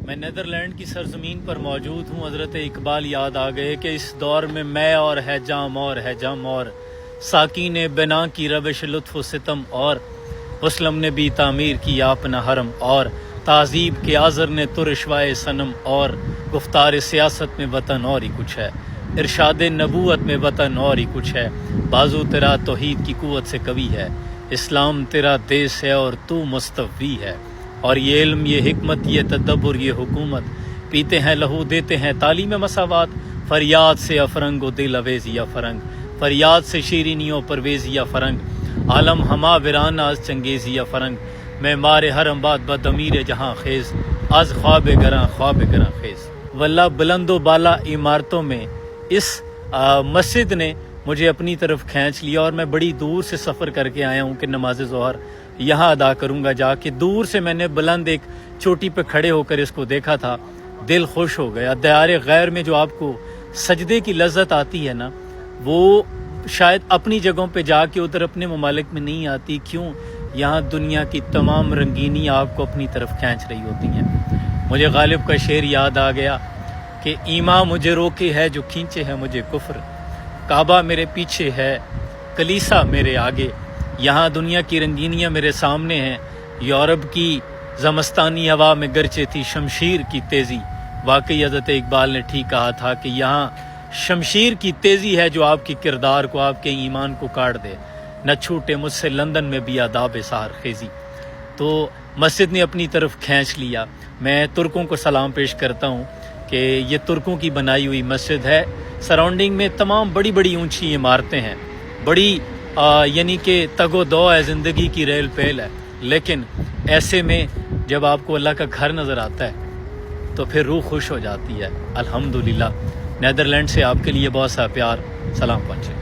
میں نیدرلینڈ کی سرزمین پر موجود ہوں. حضرت اقبال یاد آ گئے کہ اس دور میں میں اور ہے جام اور ہے جم اور ساکی نے بنا کی روش لطف و ستم اور مسلم نے بھی تعمیر کیا اپنا حرم اور تہذیب کے آزر نے تو رشوائے صنم اور گفتار سیاست میں وطن اور ہی کچھ ہے، ارشاد نبوت میں وطن اور ہی کچھ ہے. بازو تیرا توحید کی قوت سے قوی ہے، اسلام تیرا دیس ہے اور تو مستوی ہے. اور یہ علم، یہ حکمت، یہ تدبر، یہ حکومت، پیتے ہیں لہو دیتے ہیں تعلیم مساوات. فریاد سے افرنگ و دل اویز یا فرنگ، فریاد سے شیرینیوں پرویز یا فرنگ، عالم ہما ویران از چنگیز یا فرنگ. میں مار حرم باد بدامیر جہاں خیز، از خواب گراں خیز. واللہ بلند و بالا عمارتوں میں اس مسجد نے مجھے اپنی طرف کھینچ لیا، اور میں بڑی دور سے سفر کر کے آیا ہوں کہ نماز ظہر یہاں ادا کروں گا جا کے. دور سے میں نے بلند ایک چوٹی پہ کھڑے ہو کر اس کو دیکھا تھا، دل خوش ہو گیا. دیار غیر میں جو آپ کو سجدے کی لذت آتی ہے نا، وہ شاید اپنی جگہوں پہ جا کے ادھر اپنے ممالک میں نہیں آتی. کیوں؟ یہاں دنیا کی تمام رنگینی آپ کو اپنی طرف کھینچ رہی ہوتی ہیں. مجھے غالب کا شعر یاد آ گیا کہ ایمان مجھے روکے ہے جو کھینچے ہے مجھے کفر، کعبہ میرے پیچھے ہے کلیسا میرے آگے. یہاں دنیا کی رنگینیاں میرے سامنے ہیں. یورپ کی زمستانی ہوا میں گرچہ تھی شمشیر کی تیزی. واقعی حضرت اقبال نے ٹھیک کہا تھا کہ یہاں شمشیر کی تیزی ہے جو آپ کی کردار کو، آپ کے ایمان کو کاٹ دے. نہ چھوٹے مجھ سے لندن میں بھی آداب سحر خیزی. تو مسجد نے اپنی طرف کھینچ لیا. میں ترکوں کو سلام پیش کرتا ہوں کہ یہ ترکوں کی بنائی ہوئی مسجد ہے. سراؤنڈنگ میں تمام بڑی بڑی اونچی عمارتیں ہیں، بڑی یعنی کہ تگ و دو ہے، زندگی کی ریل پیل ہے. لیکن ایسے میں جب آپ کو اللہ کا گھر نظر آتا ہے تو پھر روح خوش ہو جاتی ہے. الحمدللہ نیدرلینڈ سے آپ کے لیے بہت سا پیار، سلام پہنچے.